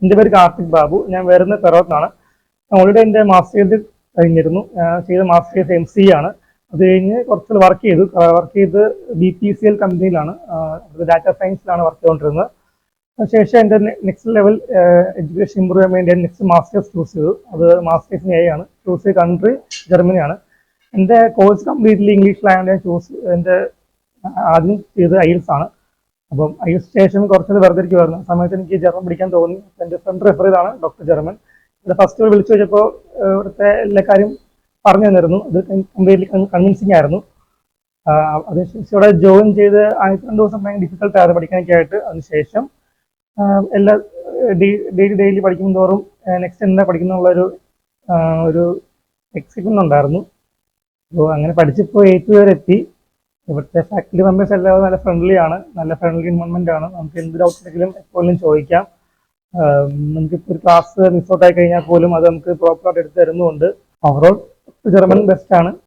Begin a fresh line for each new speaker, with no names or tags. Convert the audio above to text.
എൻ്റെ പേര് കാർത്തിക് ബാബു. ഞാൻ വരുന്ന പെറോത്താണ്. ഓൾറെഡി എൻ്റെ മാസ്റ്റേഴ്സ് കഴിഞ്ഞിരുന്നു. ചെയ്ത മാസ്റ്റേഴ്സ് MCA ആണ്. അത് കഴിഞ്ഞ് കുറച്ച് വർക്ക് ചെയ്ത് BPCL കമ്പനിയിലാണ്, ഡാറ്റ സയൻസിലാണ് വർക്ക് ചെയ്തുകൊണ്ടിരുന്നത്. അതിനുശേഷം എൻ്റെ നെക്സ്റ്റ് ലെവൽ എഡ്യൂക്കേഷൻ ഇമ്പ്രൂവ് ചെയ്യാൻ വേണ്ടി നെക്സ്റ്റ് മാസ്റ്റേഴ്സ് ചൂസ് ചെയ്തു. അത് മാസ്റ്റേഴ്സ് in AI ആണ്. ചൂസ് ചെയ്ത കൺട്രി ജർമ്മനിയാണ്. എൻ്റെ കോഴ്സ് കംപ്ലീറ്റ്ലി ഇംഗ്ലീഷിലായതുകൊണ്ട് എൻ്റെ ആദ്യം ചെയ്തത് IELTS ആണ്. അപ്പം IELTS ശേഷം കുറച്ചത് വെറുതെ ഇരിക്കുമായിരുന്നു. ആ സമയത്ത് എനിക്ക് ജർമ്മൻ പഠിക്കാൻ തോന്നി. എൻ്റെ ഫ്രണ്ട് റെഫർ ചെയ്താണ് ഡോക്ടർ ജർമ്മൻ. ഇവിടെ ഫസ്റ്റ് വിളിച്ചു വെച്ചപ്പോൾ ഇവിടുത്തെ എല്ലാ കാര്യം പറഞ്ഞു തന്നിരുന്നു. അത് കംപ്ലീറ്റ്ലി കൺവിൻസിങ് ആയിരുന്നു. അതിനുശേഷം ഇവിടെ ജോയിൻ ചെയ്ത് 2 ദിവസം ഭയങ്കര ഡിഫിക്കൽട്ട് ആയിരുന്നു പഠിക്കാനൊക്കെ ആയിട്ട്. അതിനുശേഷം എല്ലാ ഡെയിലി പഠിക്കും തോറും നെക്സ്റ്റ് എന്താ പഠിക്കുന്നുള്ളൊരു ഒരു എക്സൈറ്റ്മെന്റ് ഉണ്ടായിരുന്നു. അപ്പോൾ അങ്ങനെ പഠിച്ചിപ്പോൾ 8th വരെ എത്തി. ഇവിടുത്തെ ഫാക്കൽറ്റി മെമ്പേഴ്സ് എല്ലാവരും നല്ല ഫ്രണ്ട്ലി ആണ്, നല്ല ഫ്രണ്ട്ലി എൻവയോൺമെന്റ് ആണ്. നമുക്ക് എന്ത് ഡൗട്ട് ഉണ്ടെങ്കിലും എപ്പോഴും ചോദിക്കാം. നമുക്കിപ്പോൾ ഒരു ക്ലാസ് മിസ് ഔട്ട് ആയി കഴിഞ്ഞാൽ പോലും അത് നമുക്ക് പ്രോപ്പറായിട്ട് എടുത്ത് തരുന്നുണ്ട്. ഓവറോൾ ജർമ്മൻ ബെസ്റ്റ് ആണ്.